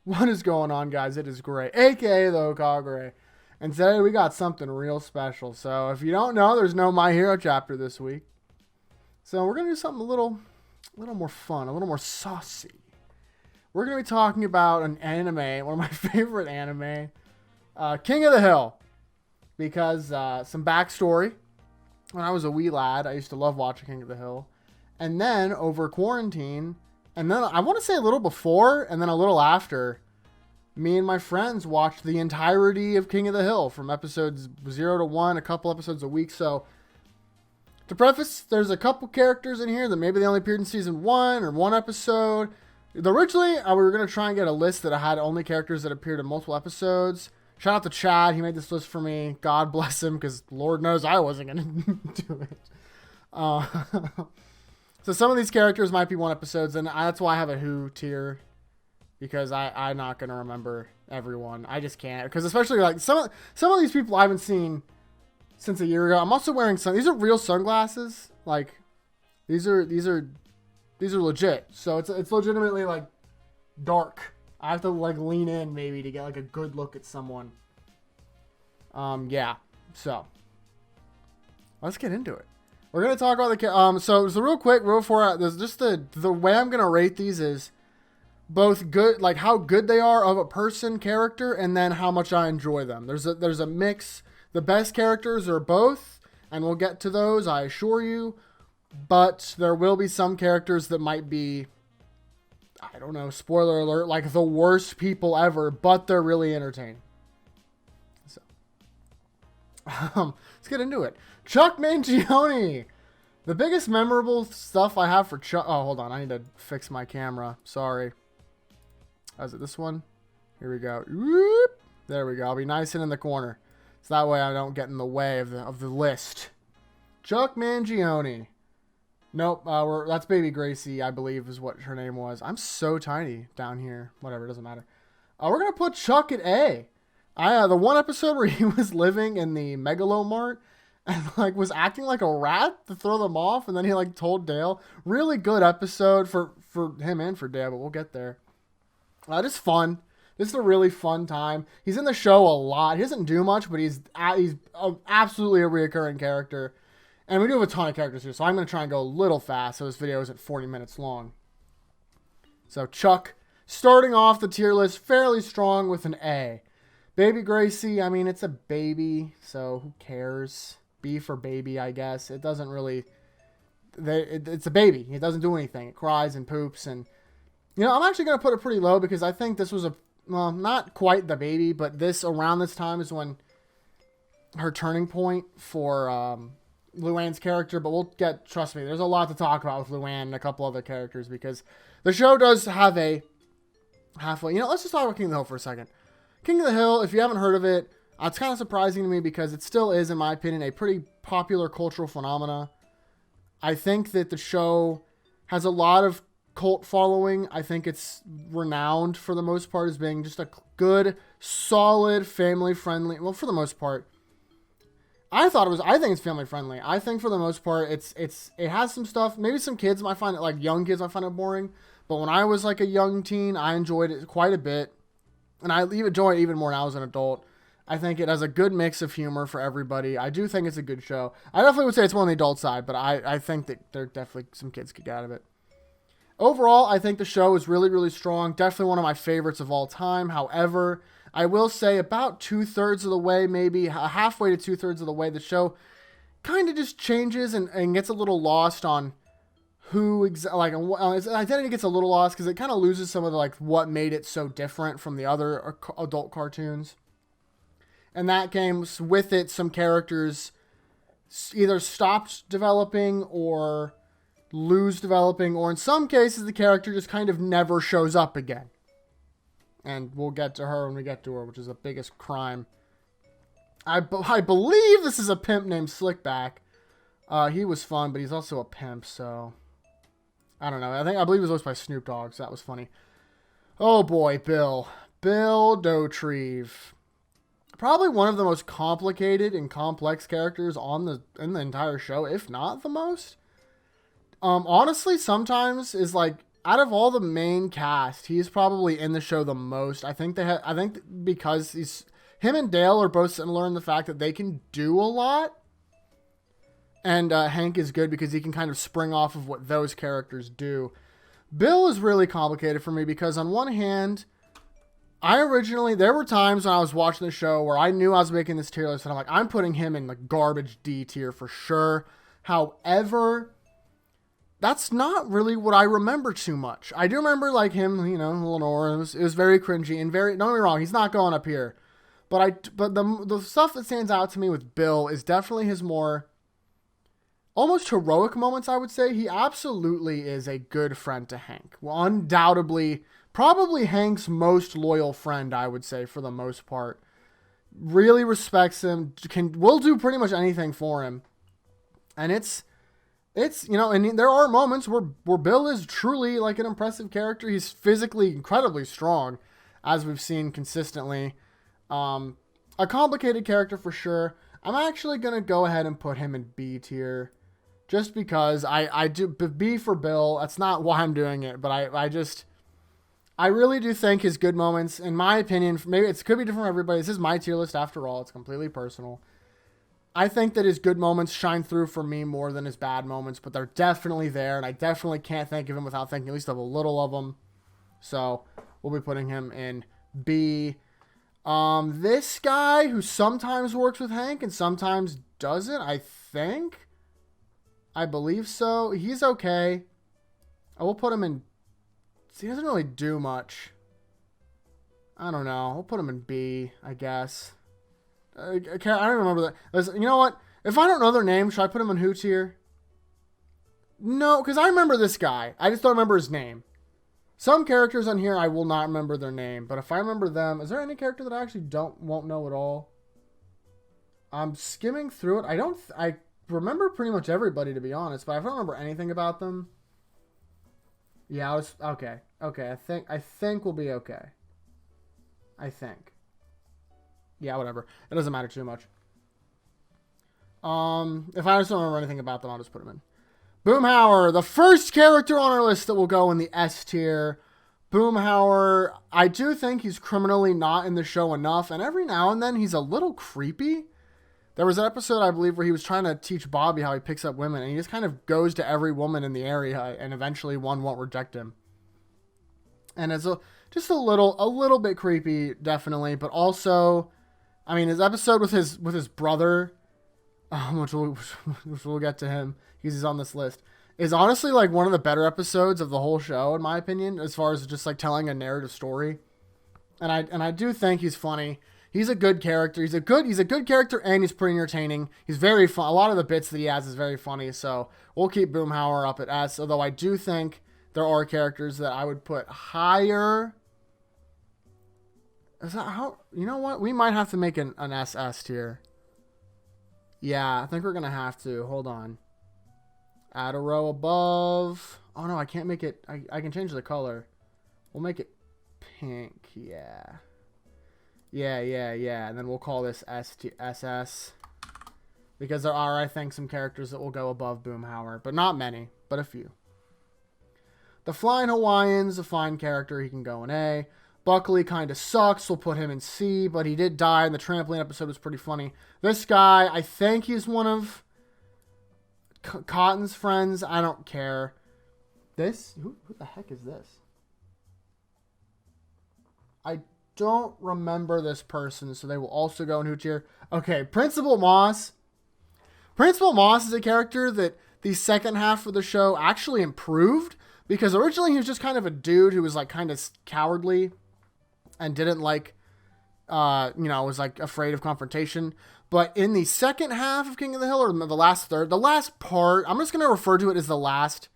What is going on, guys? It is Gray, aka the Kagure. And today we got something real special. So if you don't know, there's no My Hero chapter this week. So we're gonna do something a little more fun, a little more saucy. We're gonna be talking about an anime, one of my favorite anime, King of the Hill. Because some backstory. When I was a wee lad, I used to love watching King of the Hill. And then over quarantine, and then I want to say a little before and then a little after, me and my friends watched the entirety of King of the Hill from episodes 0 to 1, a couple episodes a week. So to preface, there's a couple characters in here that maybe they only appeared in season 1 or one episode. Originally, we were going to try and get a list that had only characters that appeared in multiple episodes. Shout out to Chad. He made this list for me. God bless him, because Lord knows I wasn't going to do it. So some of these characters might be one episodes, and that's why I have a Who tier, because I'm not going to remember everyone. I just can't, because especially like some of these people I haven't seen since a year ago. I'm also wearing these are real sunglasses. Like these are legit. So it's legitimately like dark. I have to like lean in maybe to get like a good look at someone. Yeah. So let's get into it. We're gonna talk about the so real quick, real before there's just the way I'm gonna rate these is both good, like how good they are of a person character, and then how much I enjoy them. There's a mix. The best characters are both, and we'll get to those, I assure you. But there will be some characters that might be, I don't know, spoiler alert, like the worst people ever, but they're really entertaining. So, let's get into it. Chuck Mangione. The biggest memorable stuff I have for Chuck... Oh, hold on. I need to fix my camera. Sorry. Is it this one? Here we go. Whoop. There we go. I'll be nice and in the corner. So that way I don't get in the way of the list. Chuck Mangione. Nope, that's Baby Gracie, I believe is what her name was. I'm so tiny down here. Whatever, it doesn't matter. We're going to put Chuck at A. The one episode where he was living in the Megalomart and like was acting like a rat to throw them off, and then he like told Dale. Really good episode for him and for Dale, but we'll get there. Just fun. This is a really fun time. He's in the show a lot. He doesn't do much, but he's absolutely a reoccurring character. And we do have a ton of characters here, so I'm going to try and go a little fast so this video isn't 40 minutes long. So Chuck, starting off the tier list fairly strong with an A. Baby Gracie, I mean, it's a baby, so who cares? B for baby, I guess. It doesn't really... It's a baby. It doesn't do anything. It cries and poops. And, you know, I'm actually going to put it pretty low because I think this was well, not quite the baby, but around this time is when her turning point for... Luann's character, but trust me, there's a lot to talk about with Luann and a couple other characters because the show does have a halfway. You know, let's just talk about King of the Hill for a second. King of the Hill, if you haven't heard of it, it's kind of surprising to me because it still is, in my opinion, a pretty popular cultural phenomena. I think that the show has a lot of cult following. I think it's renowned for the most part as being just a good, solid, family-friendly, well, for the most part. I think it's family friendly. I think for the most part, it has some stuff. Maybe some kids might find it, like young kids might find it boring. But when I was like a young teen, I enjoyed it quite a bit. And I enjoy it even more now as an adult. I think it has a good mix of humor for everybody. I do think it's a good show. I definitely would say it's more on the adult side, but I think that there definitely some kids could get out of it. Overall, I think the show is really, really strong. Definitely one of my favorites of all time. However, I will say about 2/3 of the way, maybe halfway to 2/3 of the way, the show kind of just changes and gets a little lost on its identity gets a little lost because it kind of loses some of the like what made it so different from the other adult cartoons. And that came with it some characters either stopped developing or lose developing, or in some cases the character just kind of never shows up again. And we'll get to her when we get to her, which is the biggest crime. I believe this is a pimp named Slickback. He was fun, but he's also a pimp, so... I don't know. I believe he was voiced by Snoop Dogg, so that was funny. Oh boy, Bill. Bill Dauterive. Probably one of the most complicated and complex characters in the entire show, if not the most. Honestly, sometimes is like... out of all the main cast, he's probably in the show the most. I think I think because him and Dale are both similar in the fact that they can do a lot. And Hank is good because he can kind of spring off of what those characters do. Bill is really complicated for me because on one hand, there were times when I was watching the show where I knew I was making this tier list and I'm like, I'm putting him in the garbage D tier for sure. However, that's not really what I remember too much. I do remember like him, Lenore. It was very cringy and don't get me wrong, he's not going up here. But the stuff that stands out to me with Bill is definitely his more almost heroic moments, I would say. He absolutely is a good friend to Hank. Well, undoubtedly, probably Hank's most loyal friend, I would say, for the most part. Really respects him, will do pretty much anything for him. And it's and there are moments where Bill is truly like an impressive character. He's physically incredibly strong, as we've seen consistently. A complicated character for sure. I'm actually going to go ahead and put him in B tier. Just because I do B for Bill. That's not why I'm doing it, but I really do think his good moments, in my opinion, maybe it could be different for everybody. This is my tier list after all. It's completely personal. I think that his good moments shine through for me more than his bad moments, but they're definitely there, and I definitely can't think of him without thinking at least of a little of them. So we'll be putting him in B. This guy who sometimes works with Hank and sometimes doesn't, I believe so. He's okay. I will put him in. He doesn't really do much. I don't know. We'll put him in B, I guess. I don't remember that. You know what? If I don't know their name, should I put him in who tier? No, because I remember this guy. I just don't remember his name. Some characters on here, I will not remember their name. But if I remember them, is there any character that I actually won't know at all? I'm skimming through it. I remember pretty much everybody, to be honest, but I don't remember anything about them. Yeah, okay. Okay, I think we'll be okay. I think. Yeah, whatever. It doesn't matter too much. If I just don't remember anything about them, I'll just put them in. Boomhauer, the first character on our list that will go in the S tier. Boomhauer, I do think he's criminally not in the show enough, and every now and then he's a little creepy. There was an episode, I believe, where he was trying to teach Bobby how he picks up women, and he just kind of goes to every woman in the area, and eventually one won't reject him. And it's just a little bit creepy, definitely, but also, I mean, his episode with his brother, which we'll get to him, because he's on this list, is honestly like one of the better episodes of the whole show, in my opinion, as far as just like telling a narrative story. And I do think he's funny. He's a good character. He's a good character, and he's pretty entertaining. He's very fun. A lot of the bits that he has is very funny. So we'll keep Boomhauer up at S. Although I do think there are characters that I would put higher. Is that how? You know what? We might have to make an SS tier. Yeah, I think we're gonna have to. Hold on. Add a row above. Oh no, I can't make it. I can change the color. We'll make it pink. Yeah. Yeah. And then we'll call this SS. Because there are, I think, some characters that will go above Boomhauer. But not many, but a few. The Flying Hawaiian's a fine character. He can go in A. Buckley kind of sucks. We'll put him in C. But he did die, and the trampoline episode was pretty funny. This guy, I think he's one of Cotton's friends. I don't care. This? Who the heck is this? I don't remember this person, so they will also go in who tier. Okay, Principal Moss. Principal Moss is a character that the second half of the show actually improved, because originally he was just kind of a dude who was like kind of cowardly and didn't like, was like afraid of confrontation. But in the second half of King of the Hill, or the last third, the last part, I'm just going to refer to it as the last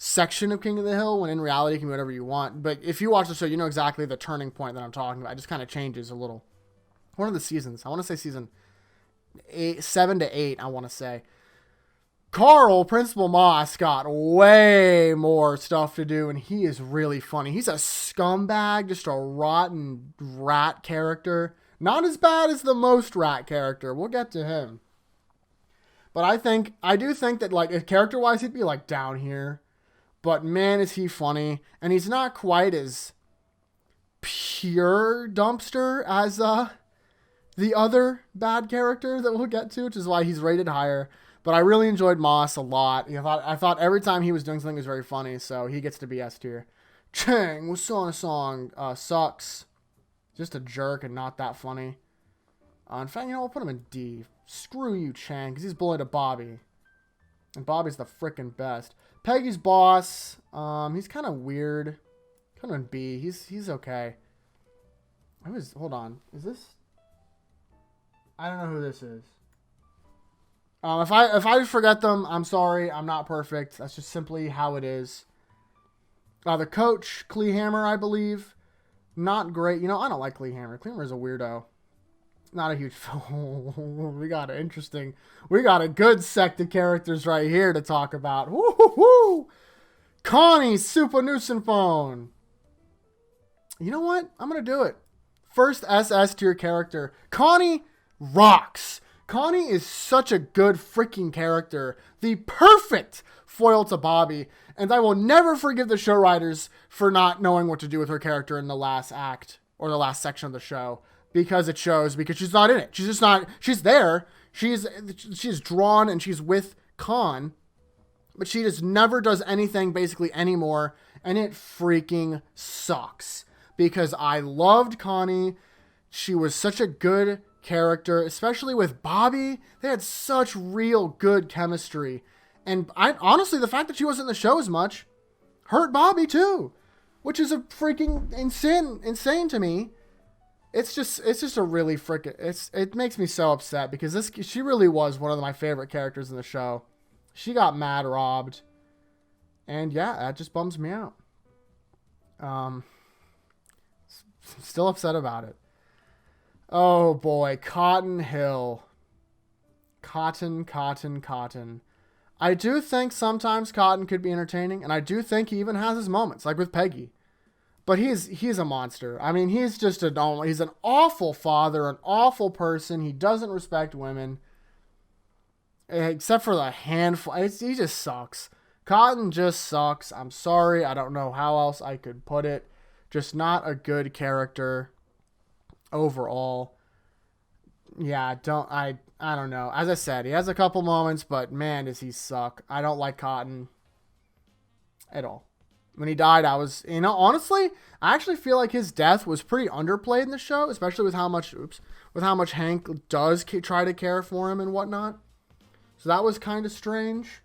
section of King of the Hill, when in reality it can be whatever you want. But if you watch the show, you know exactly the turning point that I'm talking about. It just kind of changes a little. One of the seasons, I want to say season 7 to 8, I want to say. Carl, Principal Moss, got way more stuff to do, and he is really funny. He's a scumbag, just a rotten rat character. Not as bad as the most rat character. We'll get to him. But I do think that, like, character-wise, he'd be, like, down here. But man, is he funny. And he's not quite as pure dumpster as the other bad character that we'll get to, which is why he's rated higher. But I really enjoyed Moss a lot. I thought every time he was doing something was very funny, so he gets to be S tier. Chang was on a song sucks. Just a jerk and not that funny. In fact, you know, I'll put him in D. Screw you, Chang, because he's bullied to Bobby. And Bobby's the frickin' best. Peggy's boss, he's kind of weird. Kind of in B. He's okay. Hold on. Is this? I don't know who this is. If I forget them, I'm sorry. I'm not perfect. That's just simply how it is. The coach, Kleehammer, I believe. Not great. You know, I don't like Kleehammer. Kleehammer's a weirdo. Not a huge we got a good sect of characters right here to talk about. Woo-hoo-hoo! Connie, Super Nuisance Phone. You know what? I'm going to do it. First SS tier character. Connie rocks. Connie is such a good freaking character. The perfect foil to Bobby. And I will never forgive the show writers for not knowing what to do with her character in the last act or the last section of the show. Because she's not in it. She's just not, she's there. She's drawn and she's with Khan. But she just never does anything basically anymore. And it freaking sucks. Because I loved Connie. She was such a good character, especially with Bobby. They had such real good chemistry. And honestly, the fact that she wasn't in the show as much hurt Bobby too. Which is a freaking insane to me. It's just a really it makes me so upset because she really was one of my favorite characters in the show. She got mad robbed. And yeah, that just bums me out. Still upset about it. Oh boy, Cotton Hill. Cotton. I do think sometimes Cotton could be entertaining, and I do think he even has his moments, like with Peggy. But he's a monster. I mean, he's an awful father, an awful person. He doesn't respect women. Except for the handful. He just sucks. Cotton just sucks. I'm sorry. I don't know how else I could put it. Just not a good character overall. Yeah, I don't know. As I said, he has a couple moments, but man, does he suck. I don't like Cotton at all. When he died, honestly, I actually feel like his death was pretty underplayed in the show, especially with how much Hank does try to care for him and whatnot. So that was kind of strange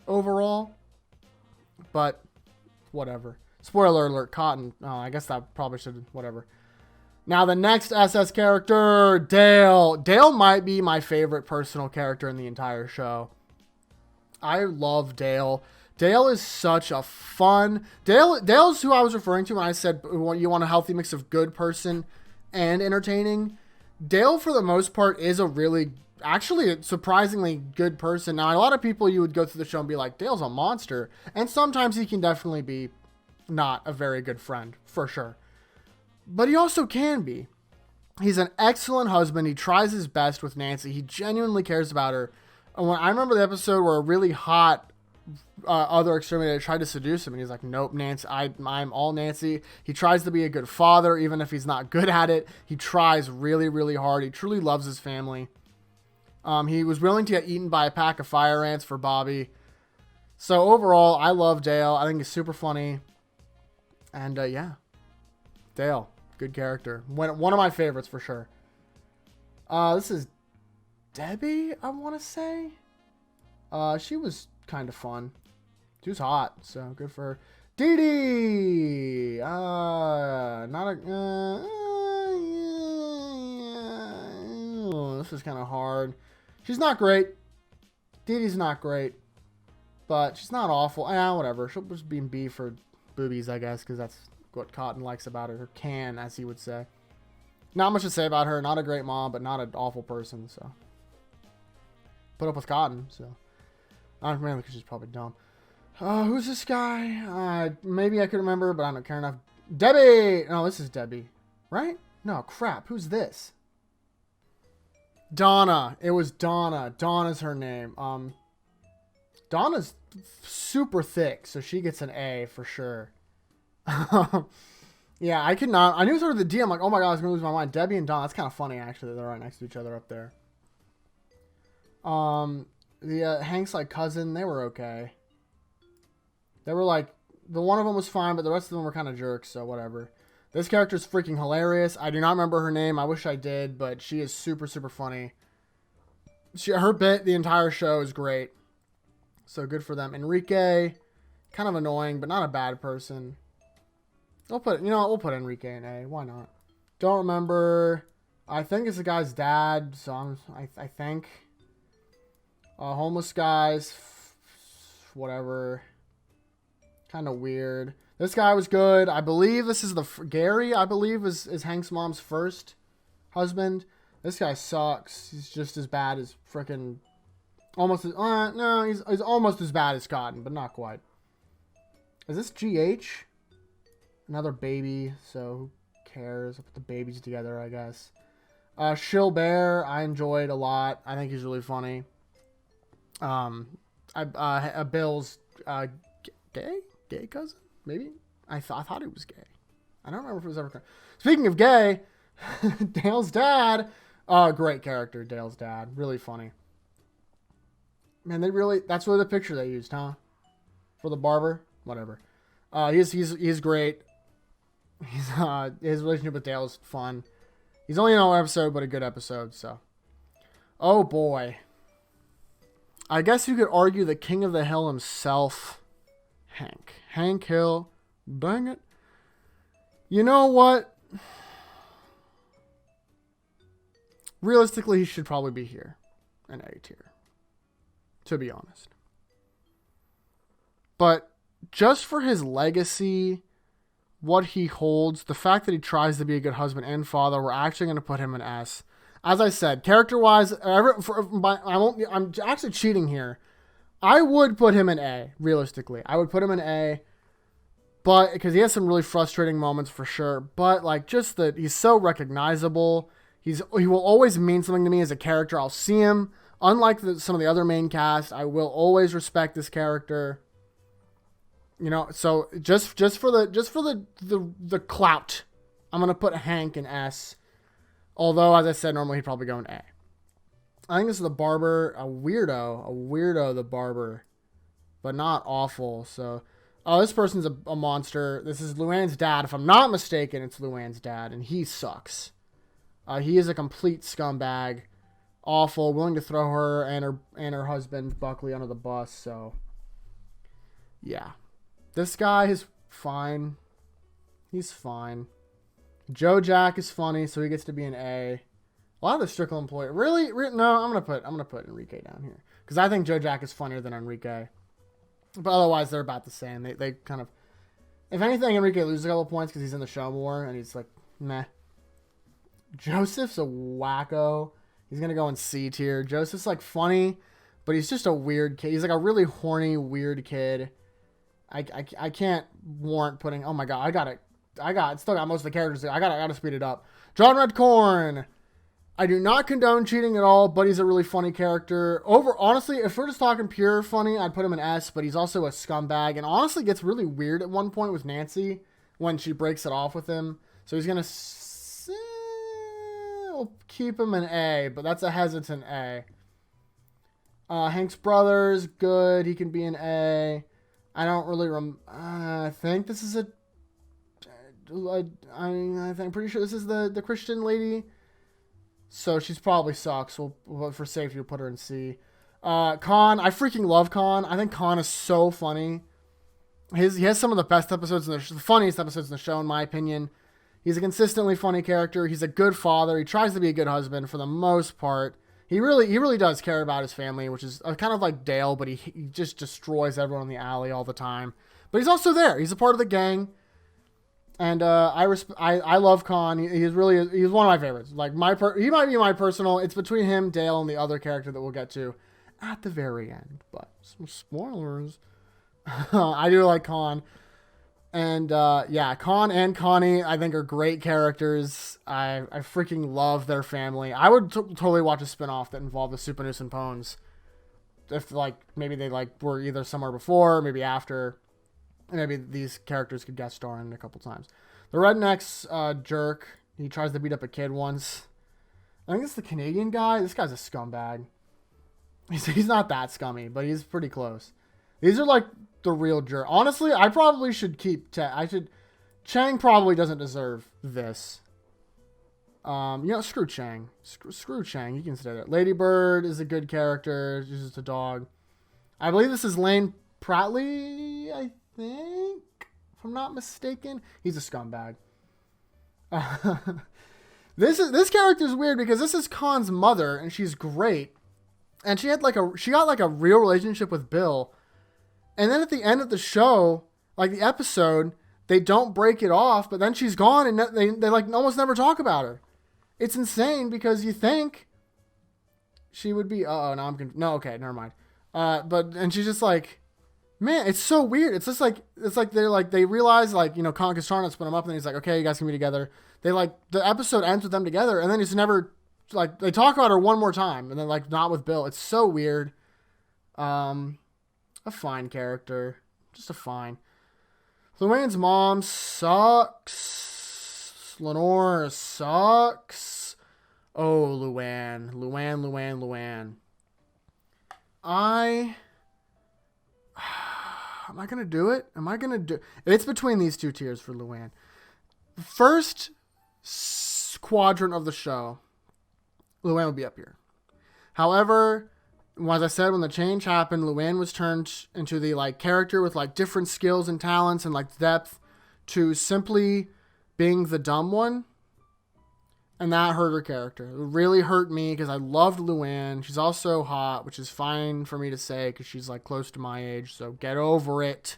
overall, but whatever. Spoiler alert, Cotton. Oh, I guess that probably should, whatever. Now the next SS character, Dale. Dale might be my favorite personal character in the entire show. I love Dale. Dale is such a fun... Dale's who I was referring to when I said you want a healthy mix of good person and entertaining. Dale, for the most part, is actually a surprisingly good person. Now, a lot of people you would go through the show and be like, Dale's a monster. And sometimes he can definitely be not a very good friend, for sure. But he also can be. He's an excellent husband. He tries his best with Nancy. He genuinely cares about her. And I remember the episode where a really hot other exterminator tried to seduce him, and he's like, nope, Nancy, I'm all Nancy. He tries to be a good father, even if he's not good at it. He tries really, really hard. He truly loves his family. He was willing to get eaten by a pack of fire ants for Bobby. So overall, I love Dale. I think he's super funny. And yeah, Dale, good character. One of my favorites for sure. This is Debbie, I want to say. She was kind of fun. She was hot, so good for her. Dee Dee! This is kind of hard. She's not great. Dee Dee's not great. But she's not awful. Whatever. She'll just be in B for boobies, I guess, because that's what Cotton likes about her. Or can, as he would say. Not much to say about her. Not a great mom, but not an awful person, so. Put up with Cotton, so. Not mainly because she's probably dumb. Who's this guy? Maybe I could remember, but I don't care enough. Debbie! No, this is Debbie. Right? No, crap. Who's this? Donna. It was Donna. Donna's her name. Donna's super thick, so she gets an A for sure. Yeah, I could not. I knew sort of the D. I'm like, oh my god, I was gonna lose my mind. Debbie and Don. That's kind of funny actually. They're right next to each other up there. The Hank's like cousin. They were okay. They were like, the one of them was fine, but the rest of them were kind of jerks. So whatever. This character's freaking hilarious. I do not remember her name. I wish I did, but she is super super funny. Her bit the entire show is great. So good for them. Enrique, kind of annoying, but not a bad person. We'll put Enrique in A. Why not? Don't remember. I think it's the guy's dad. So I think. Homeless guys. Whatever. Kind of weird. This guy was good. I believe this is Gary. I believe is Hank's mom's first husband. This guy sucks. He's just as bad as frickin'. No, he's almost as bad as Cotton, but not quite. Is this GH? Another baby, so who cares? I'll put the babies together, I guess. Shilbert, I enjoyed a lot. I think he's really funny. Bill's gay cousin, maybe. I thought he was gay. I don't remember if it was ever. Speaking of gay, Dale's dad. Great character, Dale's dad. Really funny. Man, that's really the picture they used, huh? For the barber, whatever. He's great. His relationship with Dale is fun. He's only in one episode, but a good episode. So, oh boy. I guess you could argue the king of the hill himself, Hank Hill. Dang it. You know what? Realistically, he should probably be here, an A tier. To be honest. But just for his legacy, what he holds, the fact that he tries to be a good husband and father, we're actually going to put him in S. As I said, character-wise, I'm actually cheating here. I would put him in A, realistically. I would put him in A, but because he has some really frustrating moments for sure. But like, just that he's so recognizable. He will always mean something to me as a character. I'll see him. Unlike some of the other main cast, I will always respect this character. You know, so just for the clout, I'm gonna put Hank in S. Although, as I said, normally he'd probably go in A. I think this is the barber, a weirdo, the barber, but not awful. So, this person's a monster. This is Luann's dad. If I'm not mistaken, it's Luann's dad, and he sucks. He is a complete scumbag. Awful, willing to throw her and her husband Buckley under the bus. So, yeah, this guy is fine. He's fine. Joe Jack is funny, so he gets to be an A. A lot of the Strickland employees really no. I'm gonna put Enrique down here because I think Joe Jack is funnier than Enrique. But otherwise, they're about the same. They kind of, if anything, Enrique loses a couple points because he's in the show more and he's like meh. Joseph's a wacko. He's going to go in C tier. Joseph's like funny, but he's just a weird kid. He's like a really horny, weird kid. I can't warrant putting, oh my God, still got most of the characters. I gotta speed it up. John Redcorn. I do not condone cheating at all, but he's a really funny character. Honestly, if we're just talking pure funny, I'd put him in S, but he's also a scumbag and honestly gets really weird at one point with Nancy when she breaks it off with him. So he's going to We'll keep him an A, but that's a hesitant A. Hank's brothers, good. He can be an A. I don't really I think this is I'm pretty sure this is the Christian lady. So she's probably sucks. We'll for safety, we'll put her in C. Khan, I freaking love Khan. I think Khan is so funny. He has some of the best episodes the funniest episodes in the show, in my opinion. He's a consistently funny character. He's a good father. He tries to be a good husband for the most part. He really does care about his family, which is kind of like Dale, but he just destroys everyone in the alley all the time. But he's also there. He's a part of the gang. And I love Khan. He's one of my favorites. Like he might be my personal. It's between him, Dale, and the other character that we'll get to at the very end. But some spoilers. I do like Khan. And Khan and Connie, I think, are great characters. I freaking love their family. I would totally watch a spinoff that involved the Supernus and Pones. if like maybe they like were either somewhere before, maybe after, and maybe these characters could guest star in a couple times. The redneck's jerk. He tries to beat up a kid once. I think it's the Canadian guy. This guy's a scumbag. He's not that scummy, but he's pretty close. These are like the real jerk. Honestly, I probably should keep. Chang probably doesn't deserve this. Screw Chang. Screw Chang. You can say that. Lady Bird is a good character. She's just a dog. I believe this is Lane Pratley, I think. If I'm not mistaken. He's a scumbag. This character is weird because this is Khan's mother, and she's great. And she got like a real relationship with Bill. And then at the end of the show, like the episode, they don't break it off, but then she's gone and they like almost never talk about her. It's insane because you think she would be, okay, never mind. And she's just like, man, it's so weird. It's just like, they realize like, Khan Kastarnut split them up and then he's like, okay, you guys can be together. They like, the episode ends with them together and then it's never, like, they talk about her one more time and then like not with Bill. It's so weird. A fine character. Just a fine. Luann's mom sucks. Lenore sucks. Oh, Luann. Am I going to do it? It's between these two tiers for Luann. First quadrant of the show, Luann will be up here. However, as I said, when the change happened, Luann was turned into the like character with like different skills and talents and like depth to simply being the dumb one. And that hurt her character. It really hurt me because I loved Luann. She's also hot, which is fine for me to say because she's like close to my age. So get over it.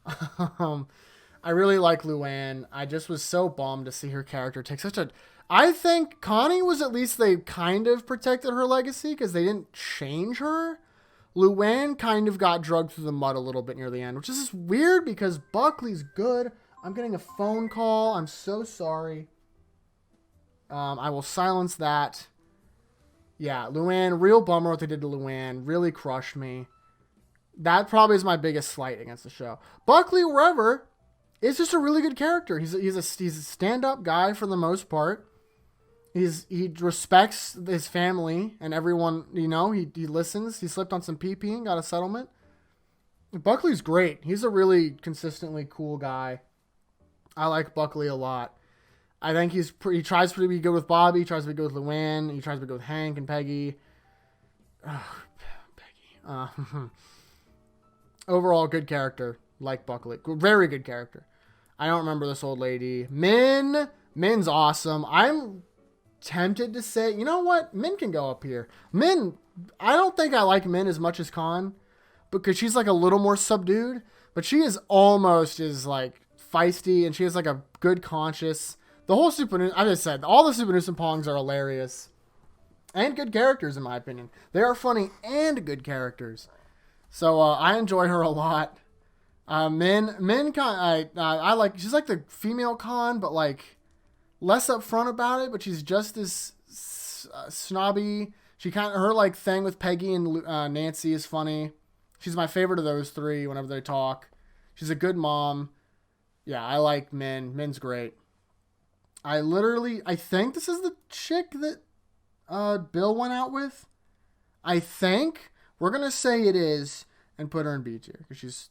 I really like Luann. I just was so bummed to see her character take such a... I think Connie was at least they kind of protected her legacy because they didn't change her. Luann kind of got drugged through the mud a little bit near the end, which is just weird because Buckley's good. I'm getting a phone call. I'm so sorry. I will silence that. Yeah, Luann, real bummer what they did to Luann. Really crushed me. That probably is my biggest slight against the show. Buckley, wherever, is just a really good character. He's a stand-up guy for the most part. He respects his family and everyone, he listens. He slipped on some PP and got a settlement. Buckley's great. He's a really consistently cool guy. I like Buckley a lot. I think he tries to be good with Bobby. He tries to be good with Luann. He tries to be good with Hank and Peggy. Peggy. Overall, good character. Like Buckley. Very good character. I don't remember this old lady. Min's awesome. I'm tempted to say, you know what? Min can go up here. Min, I don't think I like Min as much as Khan because she's like a little more subdued, but she is almost as like feisty and she has like a good conscience. The whole as I said, all the Super Nusampongs are hilarious and good characters in my opinion. They are funny and good characters. So I enjoy her a lot. Min I like, she's like the female Khan, but like less upfront about it, but she's just as snobby. Her like thing with Peggy and Nancy is funny. She's my favorite of those three whenever they talk. She's a good mom. Yeah, I like Min. Min's great. I think this is the chick that Bill went out with. I think we're going to say it is and put her in B tier because she's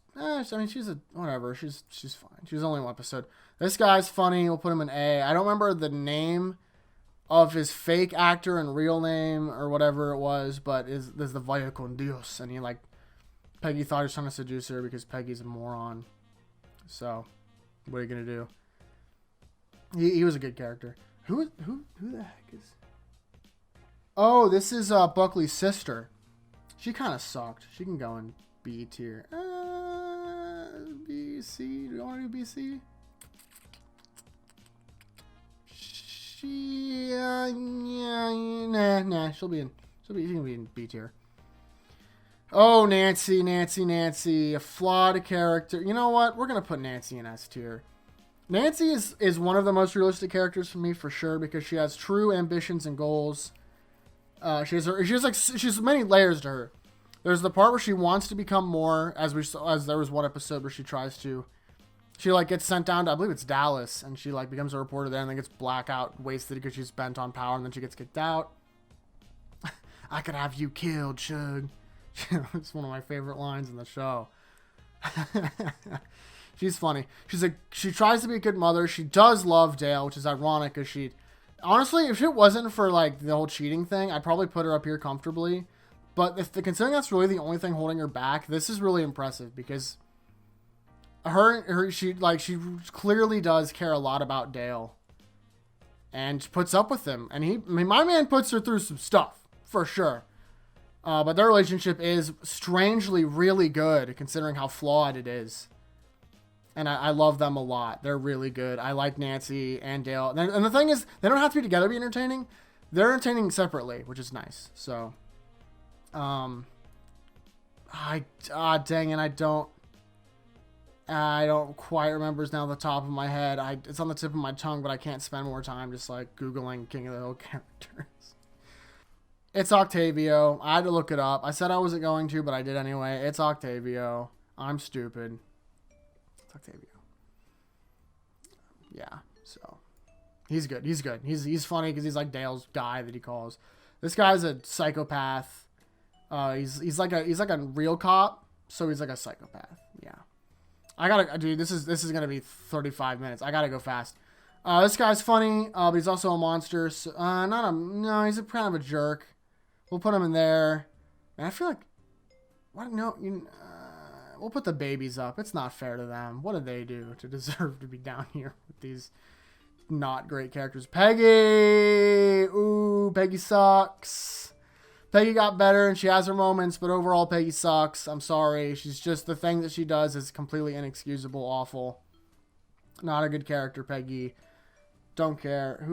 whatever. She's fine. She was only one episode. This guy's funny. We'll put him in A. I don't remember the name of his fake actor and real name or whatever it was, but there's the Vaya con Dios. And Peggy thought he was trying to seduce her because Peggy's a moron. So, what are you going to do? He was a good character. Who the heck is... Oh, this is Buckley's sister. She kind of sucked. She can go in B tier. B, C. Do you want to do B, C? Nah. She can be in B tier. Oh, Nancy. A flawed character. You know what? We're going to put Nancy in S tier. Nancy is one of the most realistic characters for me for sure because she has true ambitions and goals. She has many layers to her. There's the part where she wants to become more, as there was one episode where she tries to. She like gets sent down to, I believe it's Dallas, and she like becomes a reporter there, and then gets blackout wasted because she's bent on power, and then she gets kicked out. I could have you killed, Shug. It's one of my favorite lines in the show. She's funny. She tries to be a good mother. She does love Dale, which is ironic because she, honestly, if it wasn't for like the whole cheating thing, I'd probably put her up here comfortably. But considering that's really the only thing holding her back, this is really impressive because she clearly does care a lot about Dale and puts up with him. And my man puts her through some stuff for sure. But their relationship is strangely really good considering how flawed it is. And I love them a lot. They're really good. I like Nancy and Dale. And the thing is, they don't have to be together to be entertaining. They're entertaining separately, which is nice. So, dang it, I don't quite remember now the top of my head. It's on the tip of my tongue, but I can't spend more time just like Googling King of the Hill characters. It's Octavio. I had to look it up. I said I wasn't going to, but I did anyway. It's Octavio. I'm stupid. It's Octavio. Yeah, so he's good. He's good. He's funny because he's like Dale's guy that he calls. This guy's a psychopath. He's like a real cop, so he's like a psychopath. Yeah. Dude, this is gonna be 35 minutes. I gotta go fast. This guy's funny, but he's also a monster. So, no, he's kind of a jerk. We'll put him in there. Man, I feel like, what? No, we'll put the babies up. It's not fair to them. What did they do to deserve to be down here with these not great characters? Peggy! Ooh, Peggy sucks. Peggy got better and she has her moments, but overall Peggy sucks. I'm sorry. She's just, the thing that she does is completely inexcusable, awful. Not a good character, Peggy. Don't care.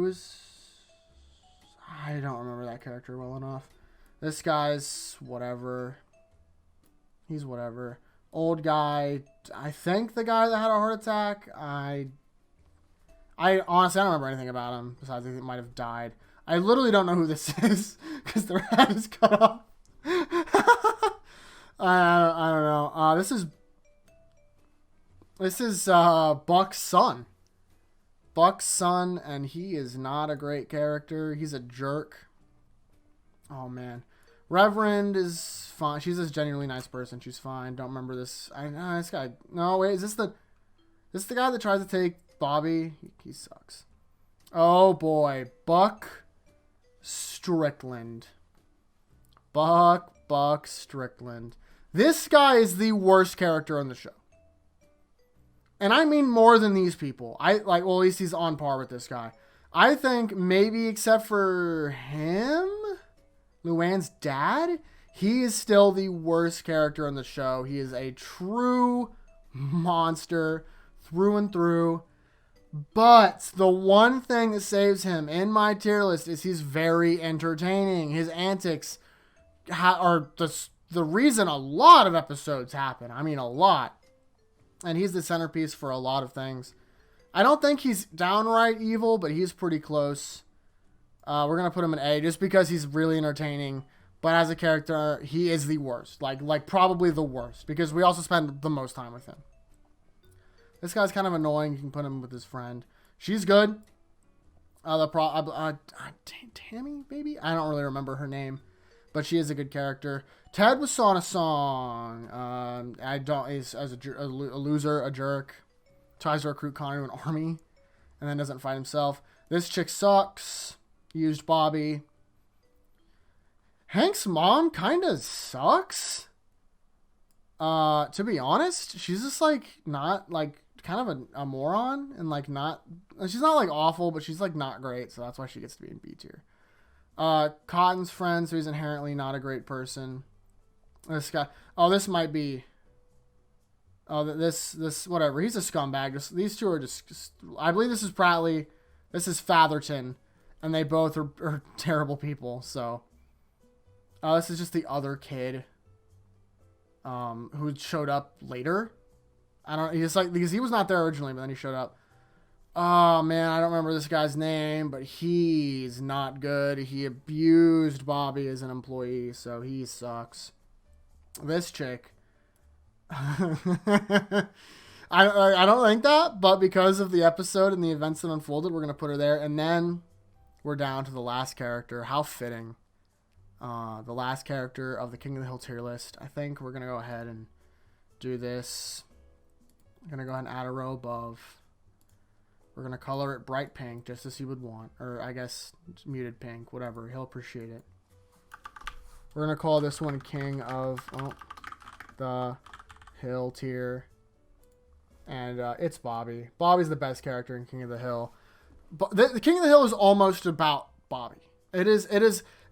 I don't remember that character well enough. This guy's whatever. He's whatever. Old guy. I think the guy that had a heart attack. I honestly, I don't remember anything about him besides I think he might have died. I literally don't know who this is because their head is cut off. I don't know. This is Buck's son. Buck's son, and he is not a great character. He's a jerk. Oh man. Reverend is fine. She's a genuinely nice person. She's fine. Don't remember this. This guy. No, wait. Is this the guy that tries to take Bobby? He sucks. Oh boy. Buck Strickland. Buck Strickland. This guy is the worst character on the show. And I mean more than these people. Well, at least he's on par with this guy. I think maybe except for him, Luann's dad, he is still the worst character on the show. He is a true monster through and through. But the one thing that saves him in my tier list is he's very entertaining. His antics are the reason a lot of episodes happen. I mean, a lot. And he's the centerpiece for a lot of things. I don't think he's downright evil, but he's pretty close. We're going to put him in A just because he's really entertaining. But as a character, he is the worst. Like probably the worst. Because we also spend the most time with him. This guy's kind of annoying. You can put him with his friend. She's good. Tammy, maybe? I don't really remember her name. But she is a good character. Ted was on a song. He's a loser, a jerk. Tries to recruit Connor to an army. And then doesn't fight himself. This chick sucks. Used Bobby. Hank's mom kind of sucks. To be honest, she's just not kind of a moron. And she's not awful, but she's not great. So that's why she gets to be in B tier. Cotton's friend, so he's inherently not a great person. This guy, this might be, this whatever. He's a scumbag. These two are just. I believe this is Prattley, this is Fatherton, and they both are terrible people. So, this is just the other kid, who showed up later. Because he was not there originally, but then he showed up. Oh, man, I don't remember this guy's name, but he's not good. He abused Bobby as an employee, so he sucks. This chick. I don't think that, but because of the episode and the events that unfolded, we're going to put her there. And then we're down to the last character. How fitting. The last character of the King of the Hill tier list. I think we're going to go ahead and do this. I'm going to go ahead and add a row above. We're going to color it bright pink, just as he would want. Or I guess muted pink, whatever. He'll appreciate it. We're going to call this one King of the Hill tier. And it's Bobby. Bobby's the best character in King of the Hill. But the King of the Hill is almost about Bobby. It is,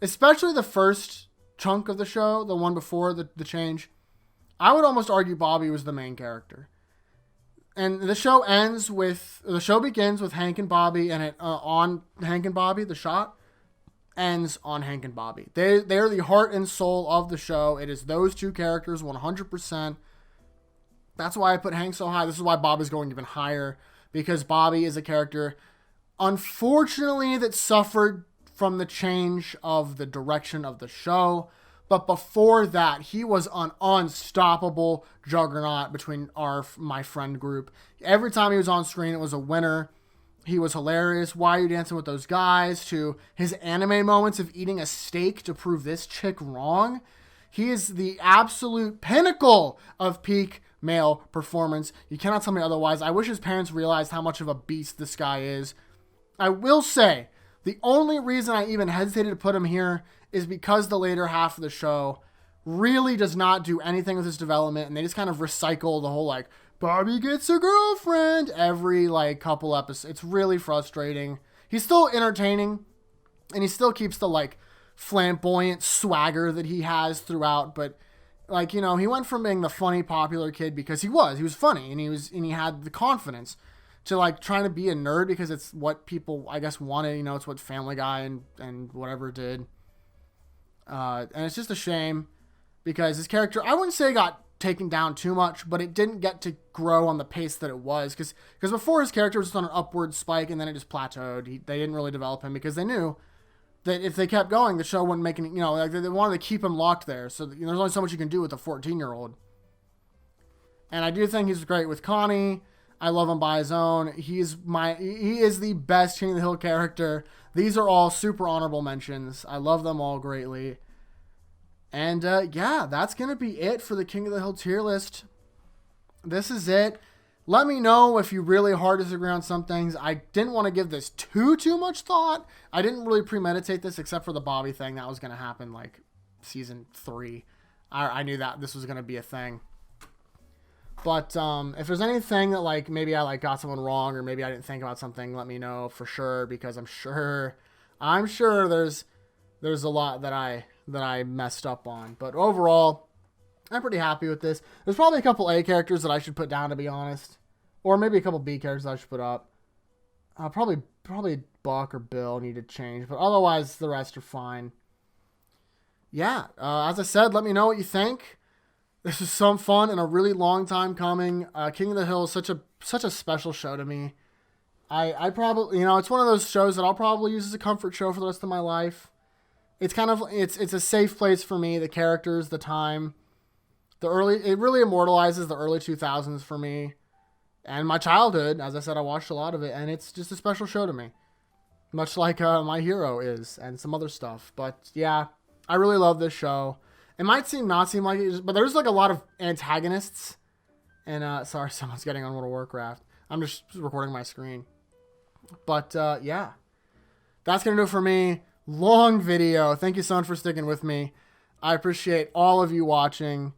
especially the first chunk of the show, the one before the change. I would almost argue Bobby was the main character. And the show begins with Hank and Bobby, and it on Hank and Bobby, the shot ends on Hank and Bobby. They are the heart and soul of the show. It is those two characters 100%. That's why I put Hank so high. This is why Bobby's going even higher, because Bobby is a character, unfortunately, that suffered from the change of the direction of the show. But before that, he was an unstoppable juggernaut between my friend group. Every time he was on screen, it was a winner. He was hilarious. Why Are You Dancing with Those Guys? To his anime moments of eating a steak to prove this chick wrong. He is the absolute pinnacle of peak male performance. You cannot tell me otherwise. I wish his parents realized how much of a beast this guy is. I will say, the only reason I even hesitated to put him here is because the later half of the show really does not do anything with his development, and they just kind of recycle the whole, like, Bobby gets a girlfriend every, like, couple episodes. It's really frustrating. He's still entertaining, and he still keeps the, like, flamboyant swagger that he has throughout, but, like, you know, he went from being the funny, popular kid because he was funny, and he had the confidence, to, like, trying to be a nerd because it's what people, I guess, wanted. You know, it's what Family Guy and whatever did. And it's just a shame because his character, I wouldn't say got taken down too much, but it didn't get to grow on the pace that it was. Because before, his character was just on an upward spike and then it just plateaued. They didn't really develop him because they knew that if they kept going, the show wouldn't make any, you know, like they wanted to keep him locked there. So you know, there's only so much you can do with a 14-year-old. And I do think he's great with Connie. I love him by his own. He is the best King of the Hill character. These are all super honorable mentions. I love them all greatly. And yeah, that's going to be it for the King of the Hill tier list. This is it. Let me know if you really hard disagree on some things. I didn't want to give this too much thought. I didn't really premeditate this except for the Bobby thing. That was going to happen like season 3. I knew that this was going to be a thing. But if there's anything that, like, maybe I, like, got someone wrong or maybe I didn't think about something, let me know for sure, because I'm sure there's a lot that I messed up on. But overall, I'm pretty happy with this. There's probably a couple A characters that I should put down, to be honest. Or maybe a couple B characters that I should put up. Probably Buck or Bill need to change, but otherwise the rest are fine. Yeah, as I said, let me know what you think. This is some fun and a really long time coming. King of the Hill is such a special show to me. I probably, you know, it's one of those shows that I'll probably use as a comfort show for the rest of my life. It's kind of, it's a safe place for me. The characters, the time, it really immortalizes the early 2000s for me. And my childhood, as I said, I watched a lot of it, and it's just a special show to me. Much like My Hero is, and some other stuff. But yeah, I really love this show. It might not seem like it, but there's like a lot of antagonists. And sorry, someone's getting on World of Warcraft. I'm just recording my screen. But yeah, that's going to do it for me. Long video. Thank you so much for sticking with me. I appreciate all of you watching.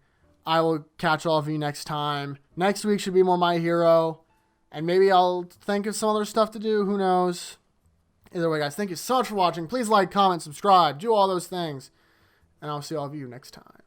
I will catch all of you next time. Next week should be more My Hero. And maybe I'll think of some other stuff to do. Who knows? Either way, guys, thank you so much for watching. Please like, comment, subscribe. Do all those things. And I'll see all of you next time.